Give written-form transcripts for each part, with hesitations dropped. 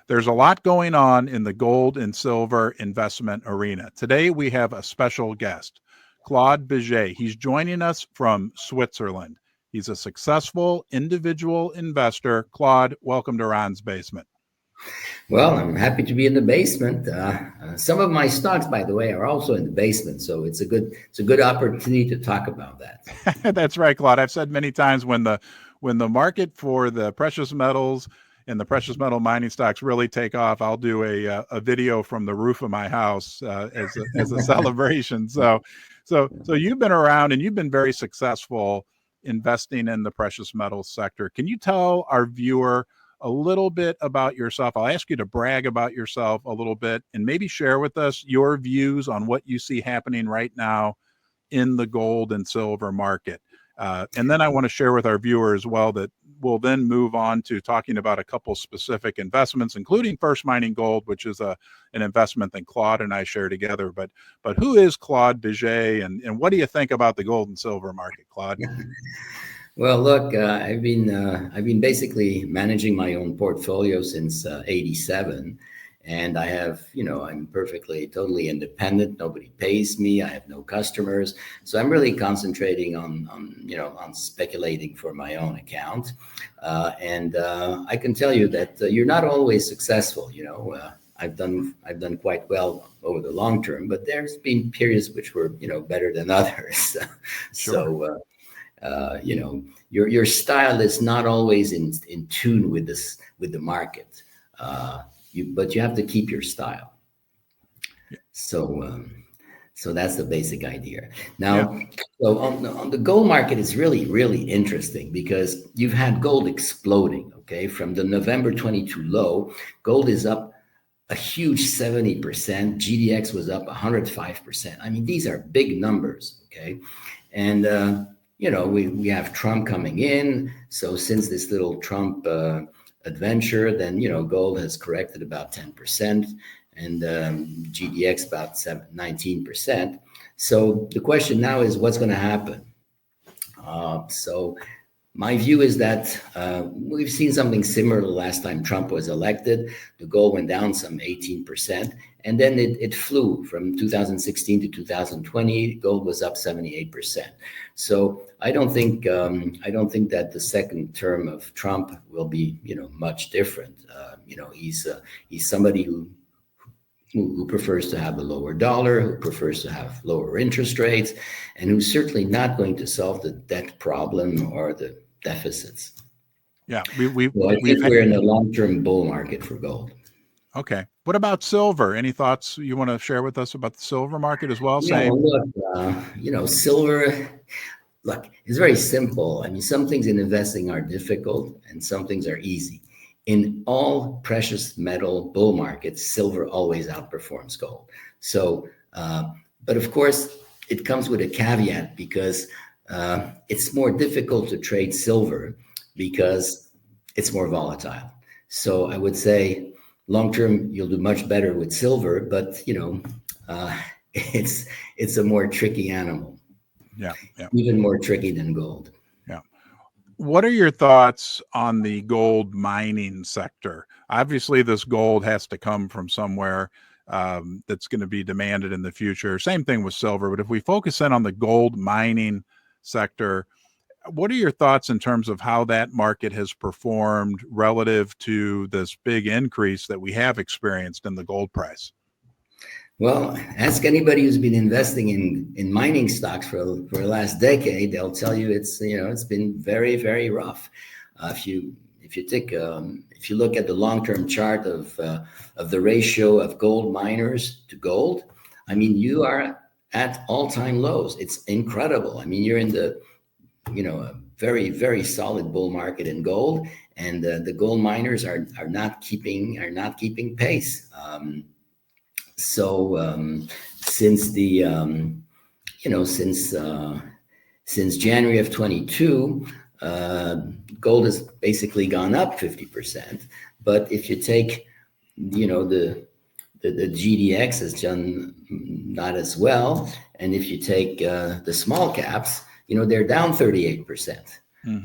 There's a lot going on in the gold and silver investment arena. Today, we have a special guest, Claude Bejet. He's joining us from Switzerland. He's a successful individual investor. Claude, welcome to Ron's Basement. Well, I'm happy to be in the basement. Some of my stocks, by the way, are also in the basement, so it's a good opportunity to talk about that. That's right, Claude. I've said many times when the market for the precious metals and the precious metal mining stocks really take off, I'll do a video from the roof of my house as a celebration. So you've been around and you've been very successful investing in the precious metals sector. Can you tell our viewer a little bit about yourself? I'll ask you to brag about yourself a little bit and maybe share with us your views on what you see happening right now in the gold and silver market. And then I want to share with our viewer as well that we'll then move on to talking about a couple specific investments, including First Mining Gold, which is an investment that Claude and I share together. But who is Claude Bejet, and what do you think about the gold and silver market, Claude? Well, look, I've been basically managing my own portfolio since '87, and I have, I'm totally independent. Nobody pays me. I have no customers, so I'm really concentrating on speculating for my own account. And I can tell you that you're not always successful. I've done quite well over the long term, but there's been periods which were better than others. Sure. So your style is not always in tune with the market, but you have to keep your style. So that's the basic idea. Now, so on the gold market, it's really, really interesting because you've had gold exploding. Okay, from the November 22 low, gold is up a huge 70%. GDX was up 105%. I mean, these are big numbers. Okay, and we have Trump coming in. So since this little Trump adventure, then, gold has corrected about 10% and GDX about 19%. So the question now is what's going to happen? So my view is that we've seen something similar the last time Trump was elected. The gold went down some 18%, and then it flew from 2016 to 2020. Gold was up 78%. So I don't think that the second term of Trump will be much different. He's somebody who prefers to have a lower dollar, who prefers to have lower interest rates, and who's certainly not going to solve the debt problem or the deficits. Yeah, I think we're in a long-term bull market for gold. Okay. What about silver? Any thoughts you want to share with us about the silver market as well? Silver, look, it's very simple. I mean, some things in investing are difficult and some things are easy. In all precious metal bull markets, silver always outperforms gold. So, but of course, it comes with a caveat because it's more difficult to trade silver because it's more volatile. So I would say long term, you'll do much better with silver, but it's a more tricky animal. Yeah. Even more tricky than gold. Yeah. What are your thoughts on the gold mining sector? Obviously, this gold has to come from somewhere that's going to be demanded in the future. Same thing with silver. But if we focus in on the gold mining sector, what are your thoughts in terms of how that market has performed relative to this big increase that we have experienced in the gold price? Well, ask anybody who's been investing in mining stocks for the last decade. They'll tell you it's been very, very rough. If you look at the long-term chart of the ratio of gold miners to gold, I mean, you are at all-time lows. It's incredible. I mean, you're in the a very, very solid bull market in gold, and the gold miners are not keeping pace. Since January of 22, gold has basically gone up 50%. But if you take, the GDX has done not as well, and if you take the small caps, they're down 38%. Mm-hmm.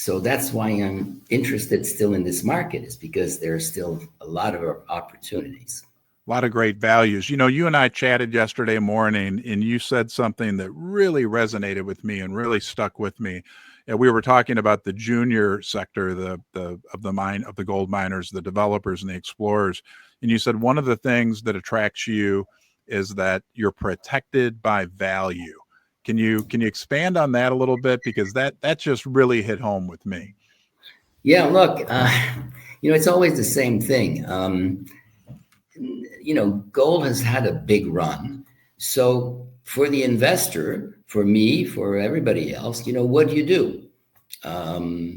So that's why I'm interested still in this market, is because there's still a lot of opportunities. A lot of great values. You know, you and I chatted yesterday morning, and you said something that really resonated with me and really stuck with me. And we were talking about the junior sector, of the gold miners, the developers, and the explorers. And you said one of the things that attracts you is that you're protected by value. Can you expand on that a little bit, because that just really hit home with me? Yeah, look, it's always the same thing. Gold has had a big run. So for the investor, for me, for everybody else, what do you do?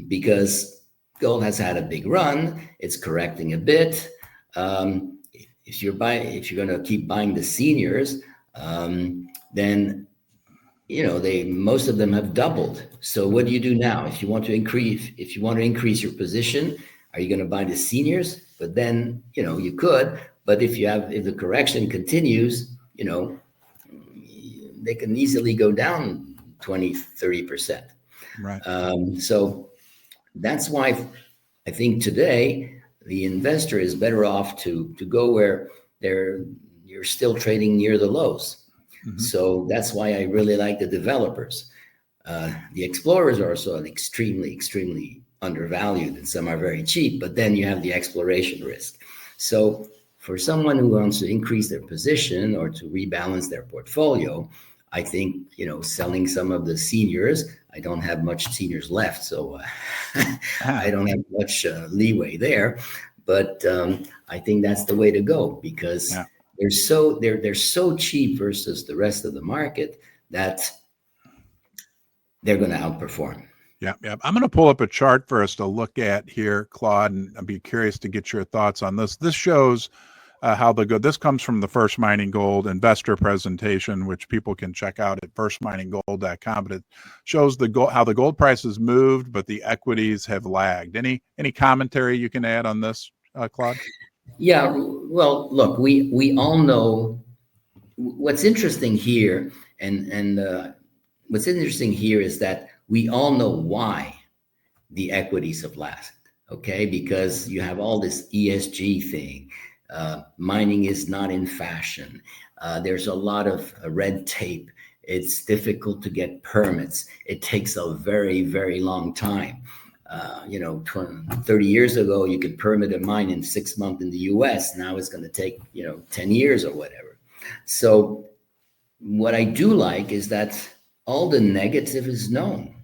Because gold has had a big run, it's correcting a bit. If you're going to keep buying the seniors, then most of them have doubled. So what do you do now? If you want to increase your position, are you going to buy the seniors? But then, you could. But if the correction continues, they can easily go down 20, 30%. Right. So that's why I think today the investor is better off to go where you're still trading near the lows. Mm-hmm. So that's why I really like the developers. The explorers are also extremely, extremely undervalued, and some are very cheap, but then you have the exploration risk. So for someone who wants to increase their position or to rebalance their portfolio, I think, selling some of the seniors, I don't have much seniors left, so I don't have much leeway there. But I think that's the way to go, because they're so cheap versus the rest of the market that they're going to outperform. Yeah. I'm going to pull up a chart for us to look at here, Claude, and I'd be curious to get your thoughts on this. This shows how this comes from the First Mining Gold investor presentation, which people can check out at firstmininggold.com. But it shows how the gold price has moved, but the equities have lagged. Any commentary you can add on this, Claude? Yeah. Well, look, we all know what's interesting here, and what's interesting here is that we all know why the equities have lagged. Okay, because you have all this ESG thing. Mining is not in fashion. There's a lot of red tape. It's difficult to get permits. It takes a very, very long time. 30 years ago, you could permit a mine in 6 months in the US. Now it's going to take, 10 years or whatever. So what I do like is that all the negative is known.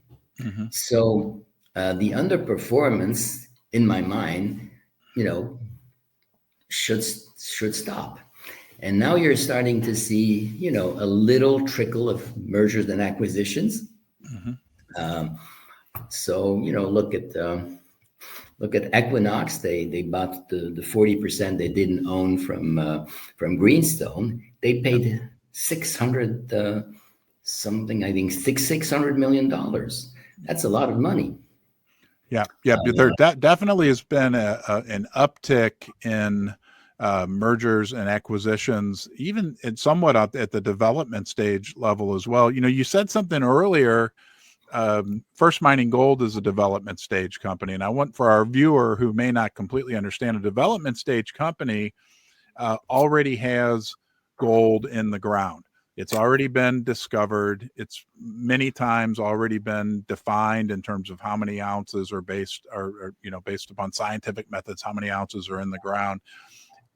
Mm-hmm. So the underperformance, in my mind, should stop. And now you're starting to see, a little trickle of mergers and acquisitions. Mm-hmm. So, look at Equinox. They bought the 40% they didn't own from Greenstone. They paid $600 million. That's a lot of money. Yeah. There definitely has been an uptick in mergers and acquisitions, even somewhat at the development stage level as well. You said something earlier. First Mining Gold is a development stage company, and I want, for our viewer who may not completely understand, a development stage company already has gold in the ground. It's already been discovered. It's many times already been defined in terms of how many ounces are based upon scientific methods, how many ounces are in the ground.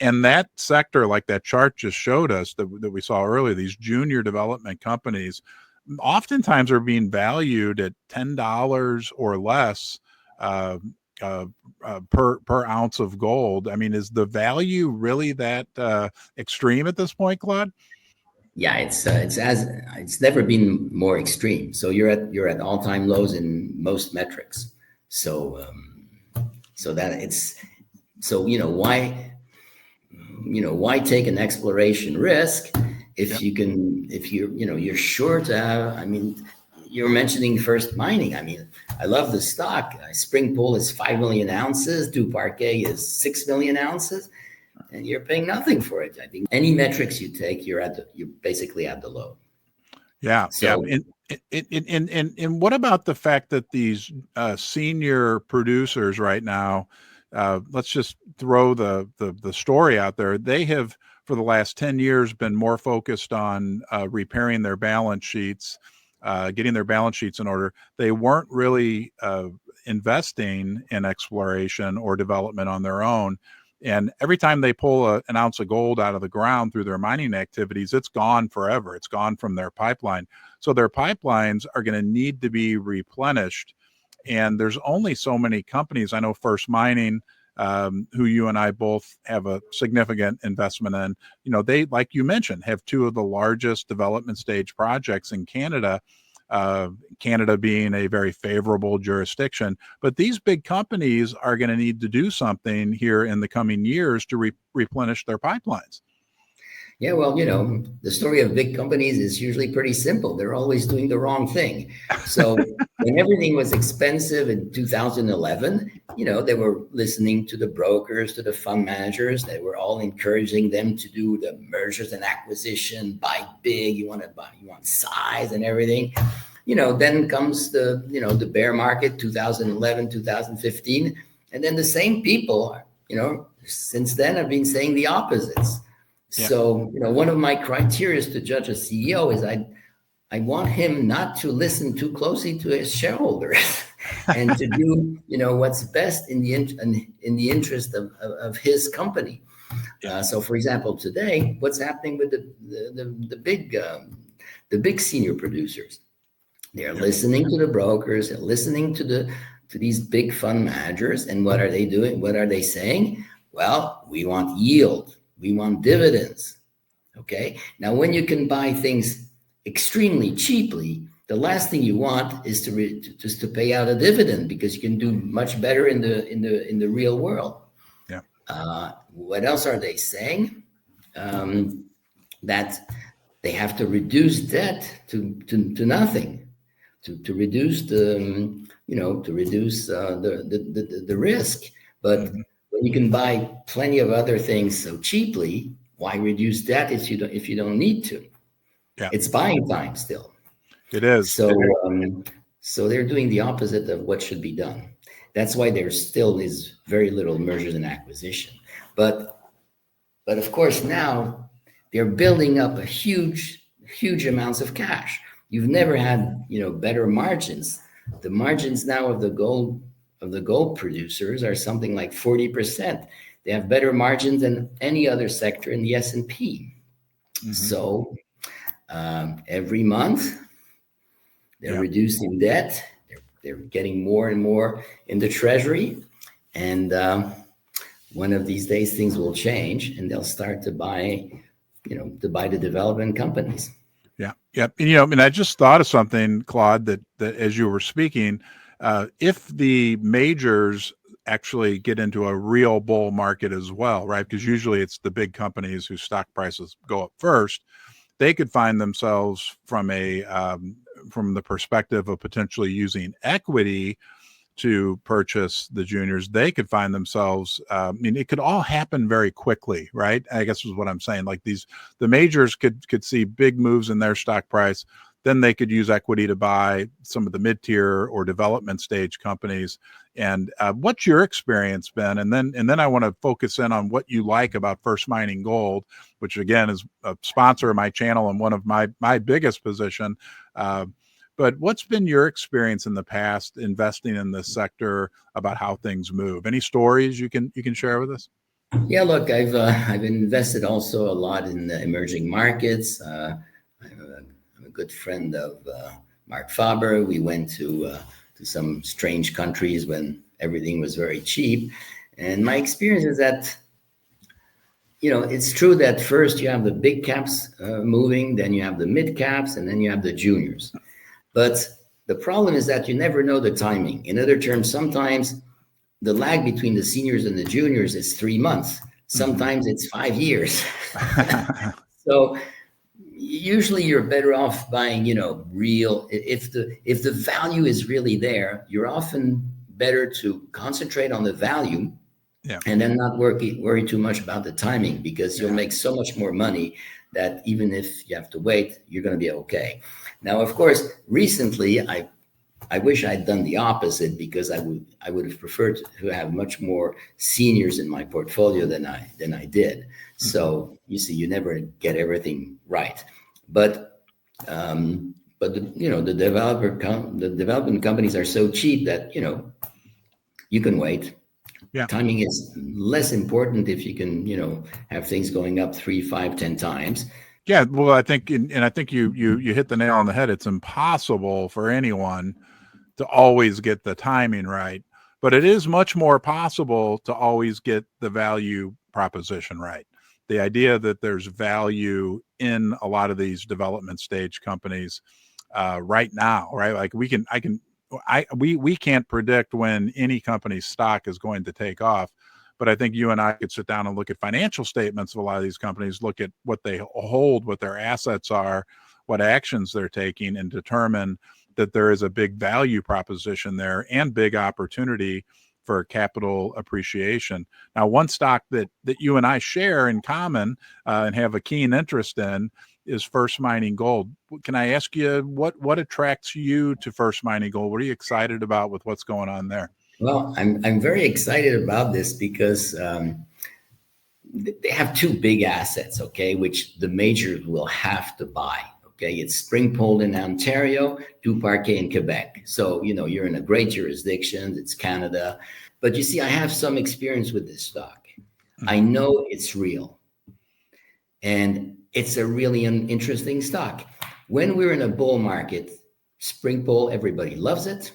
And that sector, like that chart just showed us that we saw earlier, these junior development companies oftentimes are being valued at $10 or less per ounce of gold. I mean, is the value really that extreme at this point, Claude? Yeah, it's never been more extreme. So you're at all-time lows in most metrics. So why take an exploration risk if you're sure to have? I mean, you're mentioning First Mining. I mean, I love the stock. Springpole is 5 million ounces. Duparquet is 6 million ounces. And you're paying nothing for it. I think any metrics you take, you're basically at the low. Yeah. So, And what about the fact that these senior producers right now, let's just throw the story out there. They have, for the last 10 years, been more focused on repairing their balance sheets, getting their balance sheets in order. They weren't really investing in exploration or development on their own. And every time they pull an ounce of gold out of the ground through their mining activities, it's gone forever. It's gone from their pipeline. So their pipelines are going to need to be replenished. And there's only so many companies. I know First Mining, who you and I both have a significant investment in, they, like you mentioned, have two of the largest development stage projects in Canada. Canada being a very favorable jurisdiction, but these big companies are going to need to do something here in the coming years to replenish their pipelines. Yeah, well, the story of big companies is usually pretty simple. They're always doing the wrong thing. So when everything was expensive in 2011, they were listening to the brokers, to the fund managers. They were all encouraging them to do the mergers and acquisition, buy big. You want size and everything. Then comes the bear market, 2011, 2015. And then the same people, since then have been saying the opposites. Yeah. So, one of my criteria to judge a CEO is I want him not to listen too closely to his shareholders and to do, what's best in the interest of his company. Yeah. So, for example, today, what's happening with the big senior producers? They're listening to the brokers, they're listening to these big fund managers, and what are they doing? What are they saying? Well, we want yield. We want dividends. Okay. Now, when you can buy things extremely cheaply, the last thing you want is to pay out a dividend, because you can do much better in the real world. Yeah. What else are they saying? That they have to reduce debt to nothing, to reduce the risk, but. Mm-hmm. When you can buy plenty of other things so cheaply, why reduce debt if you don't need to? Yeah. It's buying time still. It is. So so they're doing the opposite of what should be done. That's why there still is very little mergers and acquisition. But of course now they're building up a huge amounts of cash. You've never had better margins. The margins now of the gold producers are something like 40%. They have better margins than any other sector in the S&P. Mm-hmm. So every month they're reducing debt. They're getting more and more in the treasury. And one of these days things will change and they'll start to buy the development companies. Yeah. Yeah. And I just thought of something, Claude, that as you were speaking, if the majors actually get into a real bull market as well, right? Because usually it's the big companies whose stock prices go up first. They could find themselves from the perspective of potentially using equity to purchase the juniors. They could find themselves. It could all happen very quickly, right? I guess is what I'm saying. Like the majors could see big moves in their stock price. Then they could use equity to buy some of the mid-tier or development stage companies. And what's your experience been? And then I want to focus in on what you like about First Mining Gold, which again is a sponsor of my channel and one of my biggest position. But what's been your experience in the past investing in this sector about how things move? Any stories you can share with us? Yeah, look, I've invested also a lot in the emerging markets. I'm a good friend of Mark Faber. We went to some strange countries when everything was very cheap. And my experience is that, it's true that first you have the big caps moving, then you have the mid caps, and then you have the juniors. But the problem is that you never know the timing. In other terms, sometimes the lag between the seniors and the juniors is 3 months. Sometimes it's 5 years. So usually you're better off buying, real. If the value is really there, you're often better to concentrate on the value, and then not worry too much about the timing, because you'll make so much more money that even if you have to wait, you're going to be okay. Now, of course, recently I wish I'd done the opposite, because I would have preferred to have much more seniors in my portfolio than I did. So you see, you never get everything right, but the development companies are so cheap that you can wait. Yeah. Timing is less important if you can have things going up 3, 5, 10 times. Yeah, well, I think, and I think you hit the nail on the head. It's impossible for anyone to always get the timing right, but it is much more possible to always get the value proposition right. The idea that there's value in a lot of these development stage companies right now, right? Like we can't predict when any company's stock is going to take off. But I think you and I could sit down and look at financial statements of a lot of these companies, look at what they hold, what their assets are, what actions they're taking, and determine that there is a big value proposition there and big opportunity for capital appreciation. Now, one stock that you and I share in common and have a keen interest in is First Mining Gold. Can I ask you what attracts you to First Mining Gold? What are you excited about with what's going on there? Well, I'm very excited about this because they have two big assets, okay, which the majors will have to buy. Okay, it's Springpole in Ontario, Duparquet in Quebec. So you're in a great jurisdiction. It's Canada, but you see, I have some experience with this stock. I know it's real, and it's a really interesting stock. When we're in a bull market, Springpole, everybody loves it.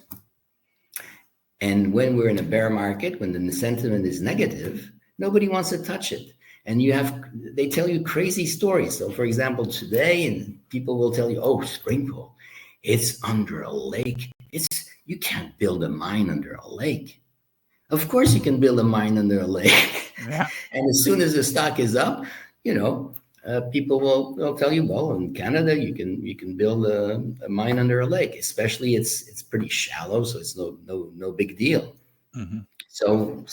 And when we're in a bear market, when the sentiment is negative, nobody wants to touch it. And they tell you crazy stories. So for example, today, and people will tell you, oh, Springpole, it's under a lake. You can't build a mine under a lake. Of course you can build a mine under a lake. Yeah. And as soon as the stock is up, people will tell you, well, in Canada, you can build a mine under a lake, especially it's pretty shallow, so it's no big deal. Mm-hmm. So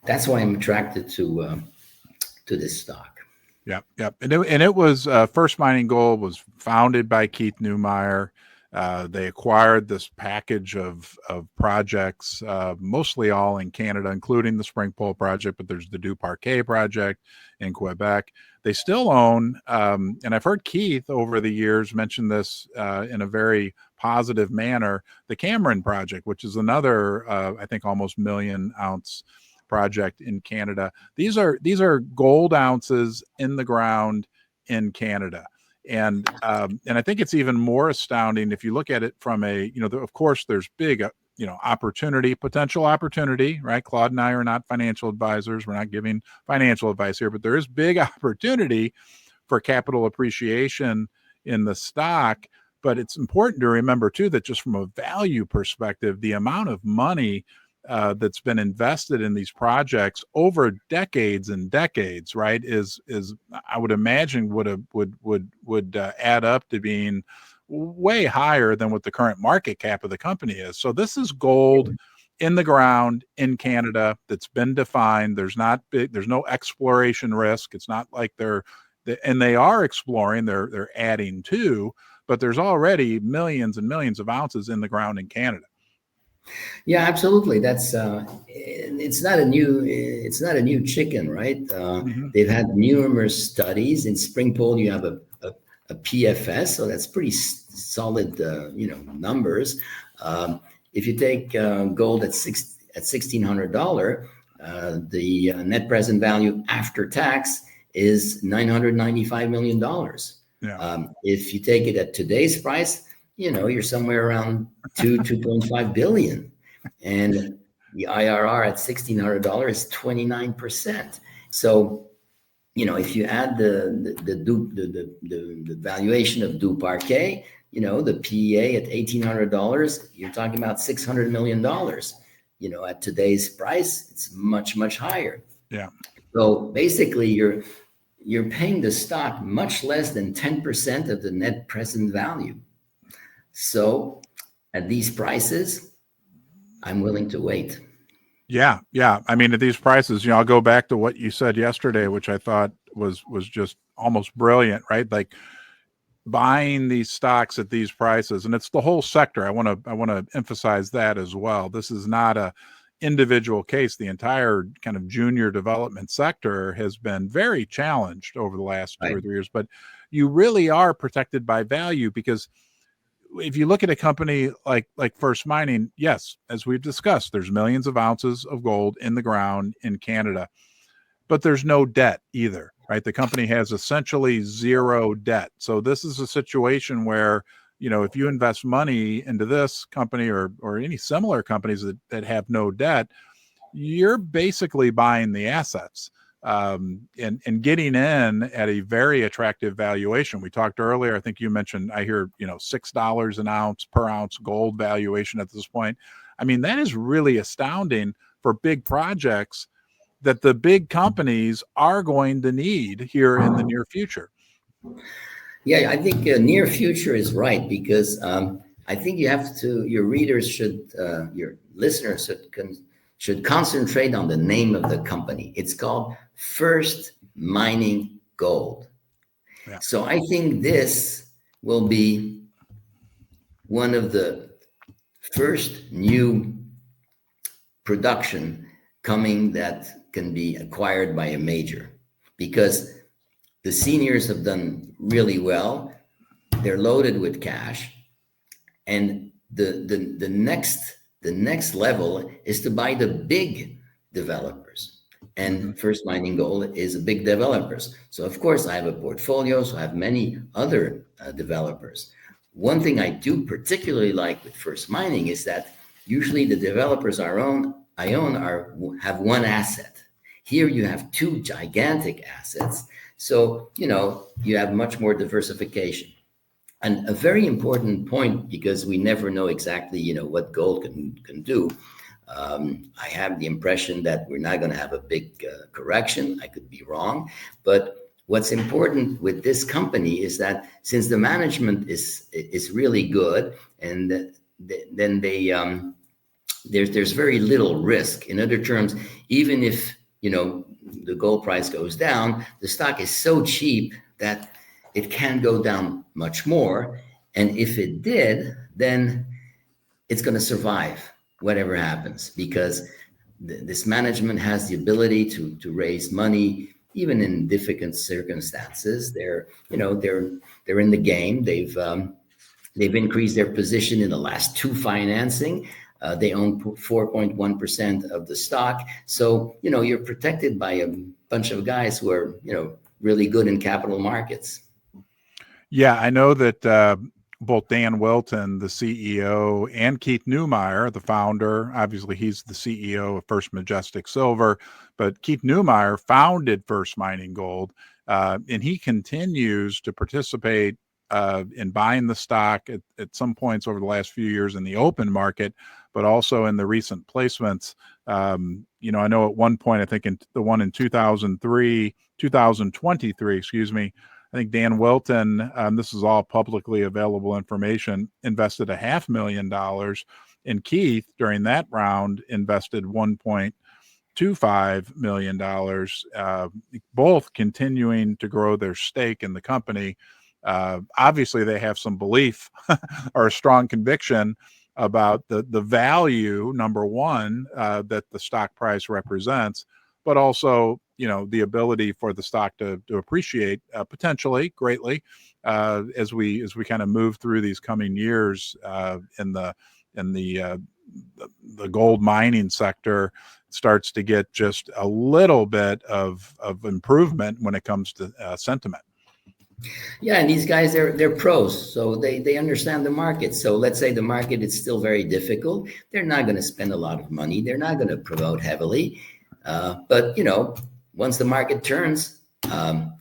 that's why I'm attracted to this stock. Yep. And it was First Mining Gold was founded by Keith Neumeyer. They acquired this package of projects, mostly all in Canada, including the Springpole project, but there's the Duparquet project in Quebec. They still own, and I've heard Keith over the years mention this in a very positive manner, the Cameron project, which is another, I think, almost 1 million ounce project in Canada. These are gold ounces in the ground in Canada. And I think it's even more astounding if you look at it from of course, there's big, potential opportunity, right? Claude and I are not financial advisors. We're not giving financial advice here, but there is big opportunity for capital appreciation in the stock. But it's important to remember, too, that just from a value perspective, the amount of money that's been invested in these projects over decades and decades, right, is I would imagine would add up to being way higher than what the current market cap of the company is. So this is gold in the ground in Canada that's been defined. There's no exploration risk. It's not like they are exploring, they're adding to, but there's already millions and millions of ounces in the ground in Canada. Yeah, absolutely. That's it's not a new chicken, right? They've had numerous studies. In Springpole, you have a PFS, so that's pretty solid, numbers. If you take gold at $1,600, the net present value after tax is $995 million. Yeah. If you take it at today's price, you're somewhere around 2.5 billion, and the IRR at $1,600 is 29%. So, if you add the valuation of Duparquet, the PEA at $1,800, you're talking about $600 million. At today's price, it's much, much higher. Yeah. So basically, you're paying the stock much less than 10% of the net present value. So at these prices, I'm willing to wait. Yeah. I mean, at these prices, I'll go back to what you said yesterday, which I thought was just almost brilliant, right? Like buying these stocks at these prices, and it's the whole sector. I want to emphasize that as well. This is not a individual case. The entire kind of junior development sector has been very challenged over the last 2 or 3 years, but you really are protected by value, because if you look at a company like First Mining, yes, as we've discussed, there's millions of ounces of gold in the ground in Canada, but there's no debt either, right? The company has essentially zero debt. So this is a situation where, if you invest money into this company or any similar companies that have no debt, you're basically buying the assets, and getting in at a very attractive valuation. We talked earlier, I think you mentioned, I hear, $6 an ounce per ounce gold valuation at this point. I mean, that is really astounding for big projects that the big companies are going to need here in the near future. Yeah, I think near future is right, because I think your readers your listeners should concentrate on the name of the company. It's called First Mining Gold. Yeah. So I think this will be one of the first new production coming that can be acquired by a major, because the seniors have done really well. They're loaded with cash, and the next level is to buy the big developers. And First Mining Gold is a big developers. So of course I have a portfolio, so I have many other developers. One thing I do particularly like with First Mining is that usually the developers I own have one asset. Here you have two gigantic assets. So, you have much more diversification. And a very important point, because we never know exactly, what gold can do. I have the impression that we're not going to have a big correction. I could be wrong. But what's important with this company is that since the management is really good, and then there's very little risk. In other terms, even if, the gold price goes down, the stock is so cheap that it can go down much more. And if it did, then it's going to survive whatever happens, because this management has the ability to raise money even in difficult circumstances. They're in the game. They've increased their position in the last two financing. They own 4.1% of the stock. So, you're protected by a bunch of guys who are, really good in capital markets. Yeah, I know that both Dan Wilton, the CEO, and Keith Neumeyer, the founder, obviously he's the CEO of First Majestic Silver, but Keith Neumeyer founded First Mining Gold, and he continues to participate in buying the stock at some points over the last few years in the open market, but also in the recent placements. I know at one point, I think in the one in 2023, I think Dan Wilton, this is all publicly available information, invested $500,000, and Keith during that round invested $1.25 million, both continuing to grow their stake in the company. Obviously they have some belief or a strong conviction about the value, number one, that the stock price represents, but also, the ability for the stock to appreciate potentially greatly as we kind of move through these coming years in the gold mining sector starts to get just a little bit of improvement when it comes to sentiment. Yeah, and these guys, they're pros, so they understand the market. So let's say the market is still very difficult. They're not going to spend a lot of money. They're not going to promote heavily. But once the market turns,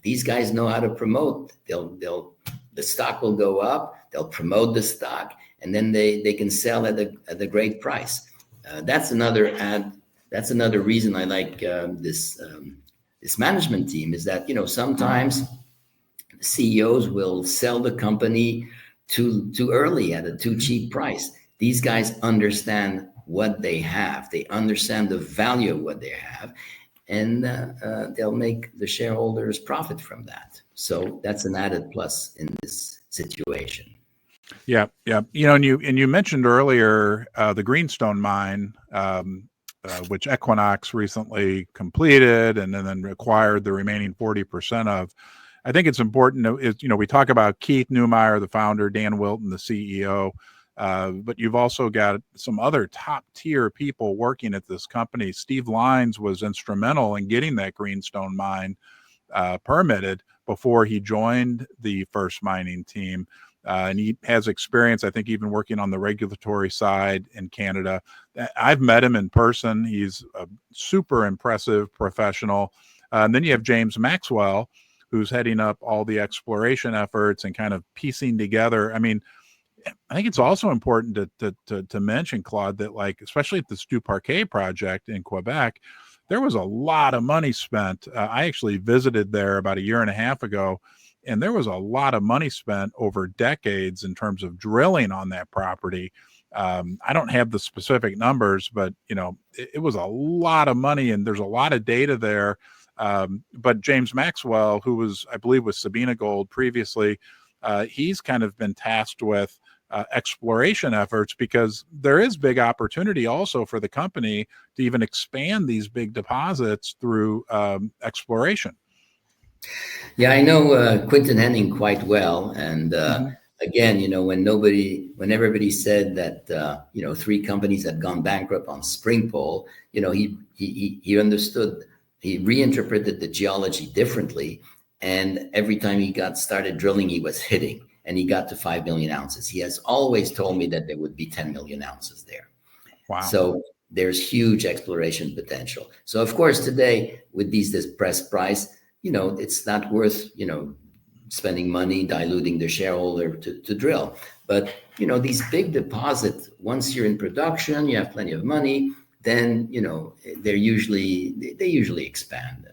these guys know how to promote. The stock will go up. They'll promote the stock, and then they can sell at a great price. That's another reason I like this management team, is that sometimes CEOs will sell the company too early at a too cheap price. These guys understand what they have. They understand the value of what they have. and they'll make the shareholders profit from that. So that's an added plus in this situation. Yeah, yeah. And you mentioned earlier the Greenstone mine, which Equinox recently completed and then acquired the remaining 40% of. I think it's important to, we talk about Keith Neumeyer, the founder, Dan Wilton, the CEO, but you've also got some other top tier people working at this company. Steve Lines was instrumental in getting that Greenstone mine permitted before he joined the First Mining team. And he has experience, I think, even working on the regulatory side in Canada. I've met him in person. He's a super impressive professional. And then you have James Maxwell, who's heading up all the exploration efforts and kind of piecing together. I mean, I think it's also important to mention, Claude, that like, especially at this Du Parquet project in Quebec, there was a lot of money spent. I actually visited there about a year and a half ago, and there was a lot of money spent over decades in terms of drilling on that property. I don't have the specific numbers, but it was a lot of money, and there's a lot of data there. But James Maxwell, who was, I believe, with Sabina Gold previously, he's kind of been tasked with exploration efforts, because there is big opportunity also for the company to even expand these big deposits through exploration. Yeah, I know Quinton Henning quite well, and again, when everybody said that three companies had gone bankrupt on Springpole, he understood. He reinterpreted the geology differently, and every time he started drilling, he was hitting, and he got to 5 million ounces. He has always told me that there would be 10 million ounces there. Wow! So there's huge exploration potential. So of course today, with these depressed price, it's not worth spending money diluting the shareholder to drill. But these big deposits, once you're in production, you have plenty of money, then they usually expand.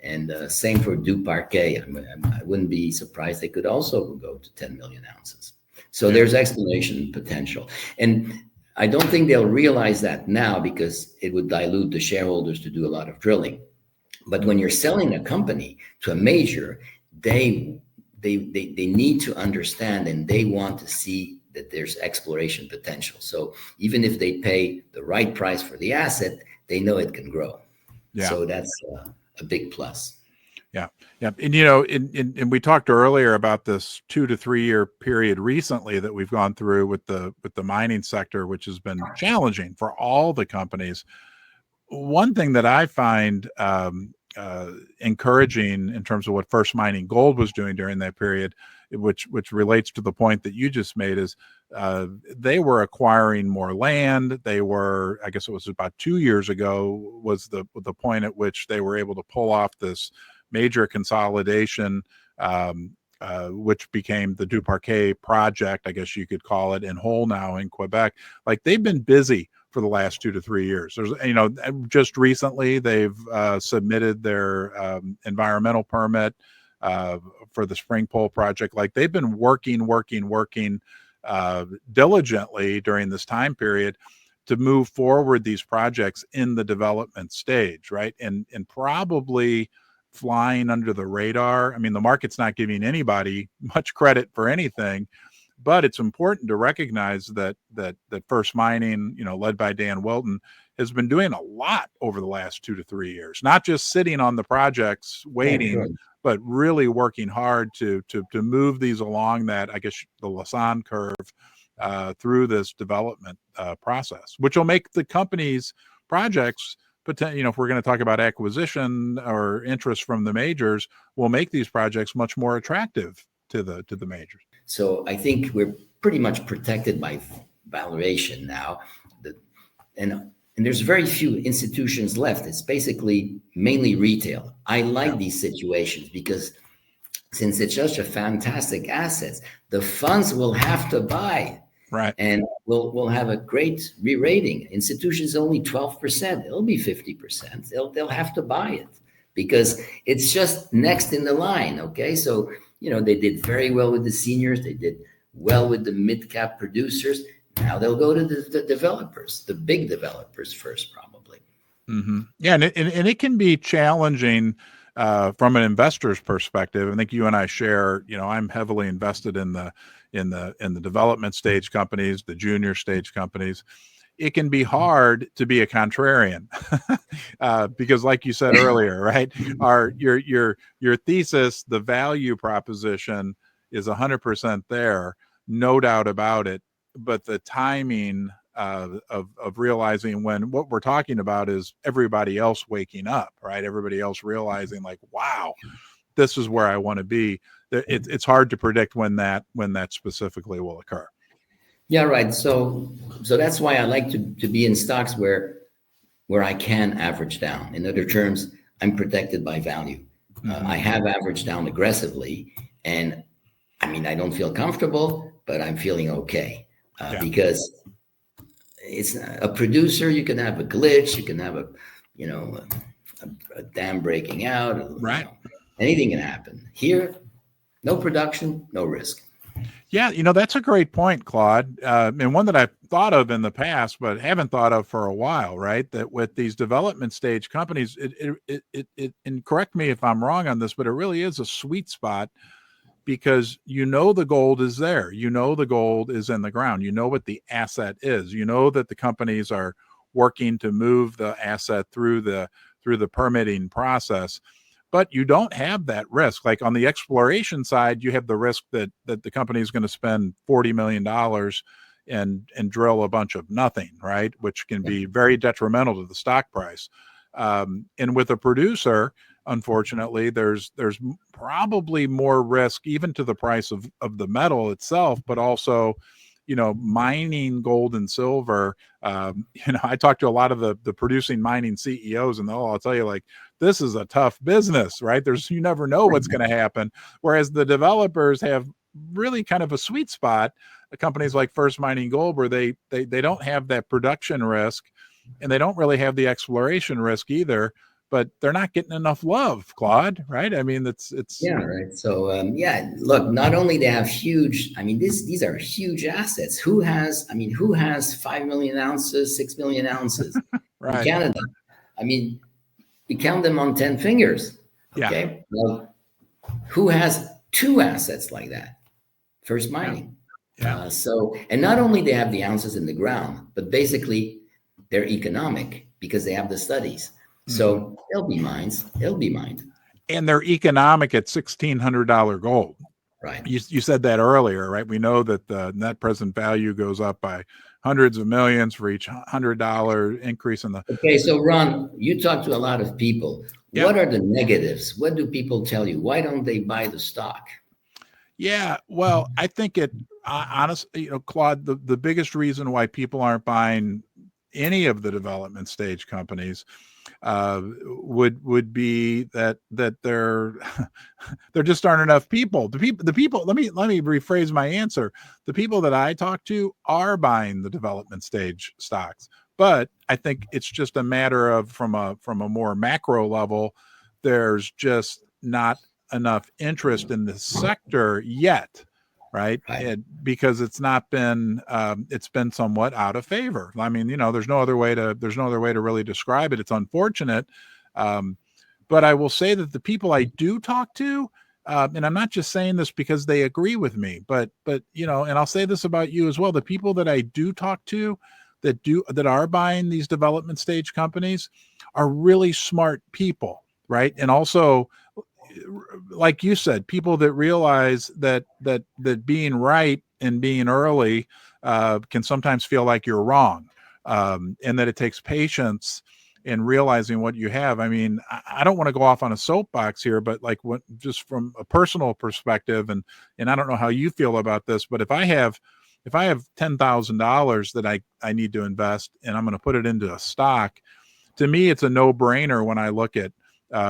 And same for Du Parquet. I wouldn't be surprised they could also go to 10 million ounces. So there's exploration potential. And I don't think they'll realize that now, because it would dilute the shareholders to do a lot of drilling. But when you're selling a company to a major, they need to understand, and they want to see that there's exploration potential. So even if they pay the right price for the asset, they know it can grow. Yeah. So that's a big plus. Yeah. Yeah. And, and we talked earlier about this 2 to 3 year period recently that we've gone through with the mining sector, which has been challenging for all the companies. One thing that I find encouraging in terms of what First Mining Gold was doing during that period, which relates to the point that you just made, is they were acquiring more land. They were, I guess it was about 2 years ago, was the point at which they were able to pull off this major consolidation, which became the Du Parquet project, I guess you could call it, in Hull now in Quebec. Like, they've been busy for the last 2 to 3 years. There's, just recently they've submitted their environmental permit for the Springpole project. Like, they've been working diligently during this time period to move forward these projects in the development stage, right? And probably flying under the radar. I mean, the market's not giving anybody much credit for anything, but it's important to recognize that First Mining, led by Dan Wilton, has been doing a lot over the last 2 to 3 years, not just sitting on the projects waiting, but really working hard to move these along that, I guess, the Lassonde curve through this development process, which will make the company's projects, if we're going to talk about acquisition or interest from the majors, will make these projects much more attractive to the majors. So I think we're pretty much protected by valuation now, and there's very few institutions left. It's basically mainly retail. I like these situations because since it's such a fantastic asset, the funds will have to buy. Right. And we'll have a great re-rating. Institutions only 12%. It'll be 50%. They'll have to buy it because it's just next in the line. Okay. So, they did very well with the seniors. They did well with the mid-cap producers. Now they'll go to the developers, the big developers first, probably. Yeah, and it can be challenging from an investor's perspective. I think you and I share. I'm heavily invested in the development stage companies, the junior stage companies. It can be hard to be a contrarian because, like you said earlier, right? Your thesis, the value proposition, is 100% there, no doubt about it. But the timing of realizing when what we're talking about is everybody else waking up, right? Everybody else realizing, like, wow, this is where I want to be. It's hard to predict when that specifically will occur. Yeah, right. So that's why I like to be in stocks where I can average down. In other terms, I'm protected by value. I have averaged down aggressively, and I mean, I don't feel comfortable, but I'm feeling okay because it's a producer. You can have a glitch. You can have a dam breaking out. Right. Anything can happen. Here, no production, no risk. Yeah, that's a great point, Claude, and one that I've thought of in the past, but haven't thought of for a while. Right, that with these development stage companies, and correct me if I'm wrong on this, but it really is a sweet spot because the gold is there. The gold is in the ground. What the asset is. That the companies are working to move the asset through the permitting process. But you don't have that risk. Like on the exploration side, you have the risk that the company is going to spend $40 million and drill a bunch of nothing, right? Which can be very detrimental to the stock price. And with a producer, unfortunately, there's probably more risk even to the price of the metal itself, but also, mining gold and silver. I talked to a lot of the producing mining CEOs, and I'll tell you, like, this is a tough business, right? You never know what's going to happen. Whereas the developers have really kind of a sweet spot. Companies like First Mining Gold, where they don't have that production risk, and they don't really have the exploration risk either. But they're not getting enough love, Claude, right? I mean, it's right. So look, not only they have huge, I mean, these are huge assets. Who has 5 million ounces, 6 million ounces right. in Canada? I mean, we count them on 10 fingers. Okay. Yeah. Well, who has 2 assets like that? First Mining. Yeah. And not only they have the ounces in the ground, but basically they're economic because they have the studies. So they'll be mines. And they're economic at $1,600 gold. Right. You said that earlier, right? We know that the net present value goes up by hundreds of millions for each $100 increase in the. Okay, so Ron, you talk to a lot of people. Yeah. What are the negatives? What do people tell you? Why don't they buy the stock? Yeah, well, I think honestly, Claude, the biggest reason why people aren't buying any of the development stage companies would be that there just aren't enough people. The people. Let me rephrase my answer. The people that I talk to are buying the development stage stocks, but I think it's just a matter of from a more macro level, there's just not enough interest in this sector yet. Right. Because it's not been it's been somewhat out of favor. I mean, there's no other way to really describe it. It's unfortunate. But I will say that the people I do talk to, and I'm not just saying this because they agree with me, but and I'll say this about you as well. The people that I do talk to that are buying these development stage companies are really smart people, right? And also, like you said, people that realize that being right and being early can sometimes feel like you're wrong, and that it takes patience in realizing what you have. I mean, I don't want to go off on a soapbox here, but like just from a personal perspective, and I don't know how you feel about this, but if I have $10,000 that I need to invest and I'm going to put it into a stock, to me, it's a no-brainer when I look at,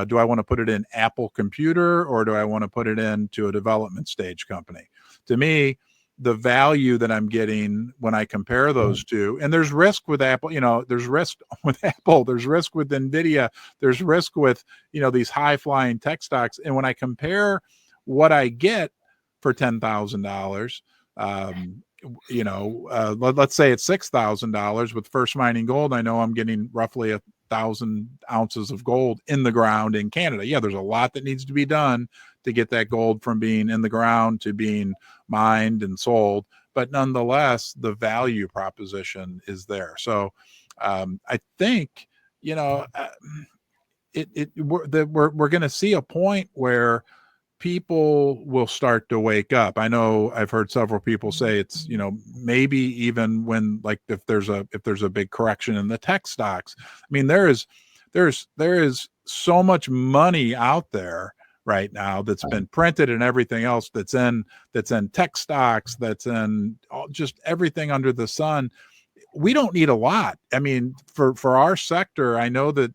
do I want to put it in Apple Computer or do I want to put it into a development stage company? To me, the value that I'm getting when I compare those two, and there's risk with Apple, there's risk with Apple, there's risk with NVIDIA, there's risk with, these high-flying tech stocks. And when I compare what I get for $10,000, let's say it's $6,000 with First Mining Gold, I know I'm getting roughly 100,000 ounces of gold in the ground in Canada. Yeah, there's a lot that needs to be done to get that gold from being in the ground to being mined and sold, but nonetheless, the value proposition is there. So I think, we're going to see a point where people will start to wake up. I know I've heard several people say it's, maybe even when, like, if there's a big correction in the tech stocks. I mean, there is so much money out there right now that's been printed and everything else that's in tech stocks, that's in just everything under the sun. We don't need a lot. I mean, for our sector, I know that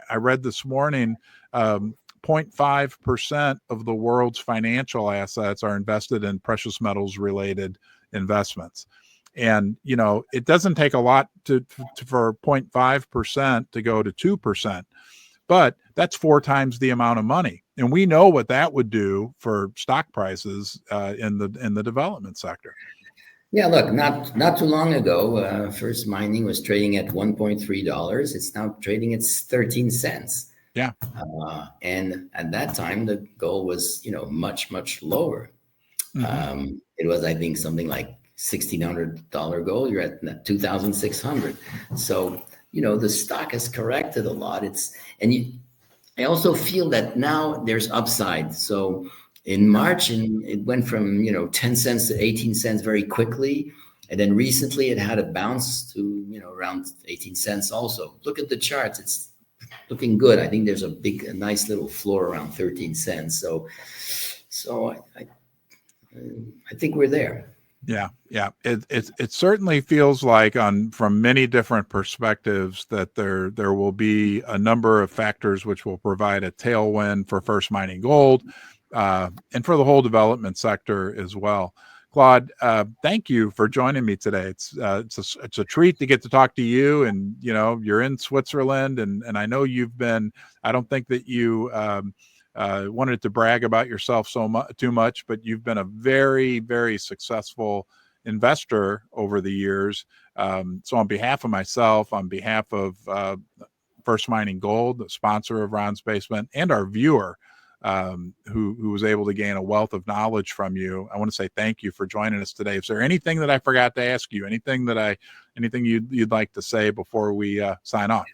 I read this morning, 0.5% of the world's financial assets are invested in precious metals related investments. And, it doesn't take a lot for 0.5% to go to 2%, but that's 4 times the amount of money. And we know what that would do for stock prices in the development sector. Yeah, look, not too long ago, First Mining was trading at $1.3. It's now trading at 13 cents. Yeah. And at that time, the gold was, much, much lower. Mm-hmm. It was, I think, something like $1,600 gold. You're at 2,600. So, the stock has corrected a lot. I also feel that now there's upside. So in March, and it went from 10 cents to 18 cents very quickly, and then recently it had a bounce to around 18 cents. Also, look at the charts; it's looking good. I think there's a nice little floor around 13 cents. So I think we're there. Yeah. It certainly feels like, from many different perspectives, that there will be a number of factors which will provide a tailwind for First Mining Gold, and for the whole development sector as well. Claude, thank you for joining me today. It's a treat to get to talk to you, and you're in Switzerland, and I know you've been. I don't think that you wanted to brag about yourself too much, but you've been a very, very successful investor over the years. So on behalf of myself, on behalf of First Mining Gold, the sponsor of Ron's Basement, and our viewer, who was able to gain a wealth of knowledge from you, I want to say thank you for joining us today. Is there anything that I forgot to ask you? Anything you'd like to say before we sign off?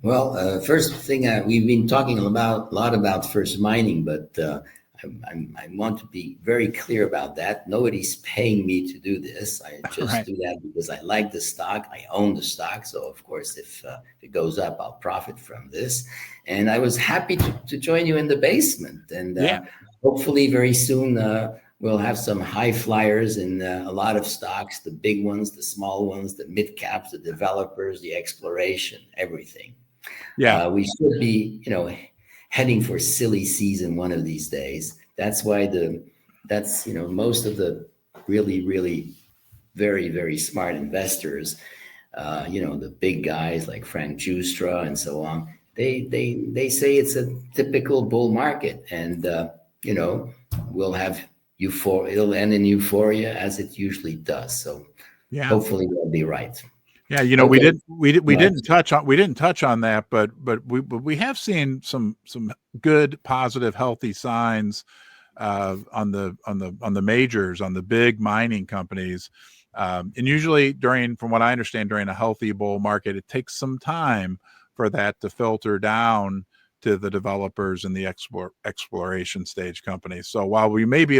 Well, first thing, we've been talking a lot about First Mining, but I want to be very clear about that. Nobody's paying me to do this. I just do that because I like the stock. I own the stock. So, of course, if it goes up, I'll profit from this. And I was happy to join you in the basement. And hopefully very soon we'll have some high flyers in a lot of stocks, the big ones, the small ones, the mid caps, the developers, the exploration, everything. Yeah, we should be, heading for silly season one of these days. That's why most of the really, really very, very smart investors, the big guys like Frank Justra and so on, they say it's a typical bull market, and we'll have euphoria. It'll end in euphoria as it usually does. So hopefully they'll be right. Yeah, we didn't touch on that, but we have seen some good, positive, healthy signs on the majors, on the big mining companies, and usually from what I understand, during a healthy bull market, it takes some time for that to filter down to the developers and the exploration stage companies. So while we may be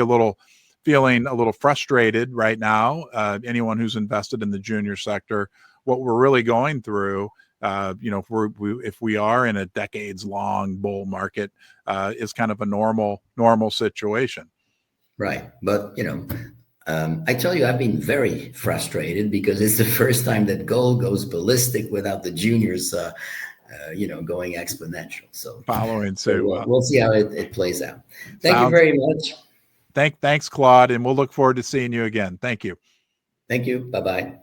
feeling a little frustrated right now, anyone who's invested in the junior sector, what we're really going through, if we are in a decades-long bull market, is kind of a normal situation. Right, but I tell you, I've been very frustrated because it's the first time that gold goes ballistic without the juniors, going exponential. So following suit. We'll see how it plays out. Thank you very much. Thanks, Claude, and we'll look forward to seeing you again. Thank you. Thank you. Bye-bye.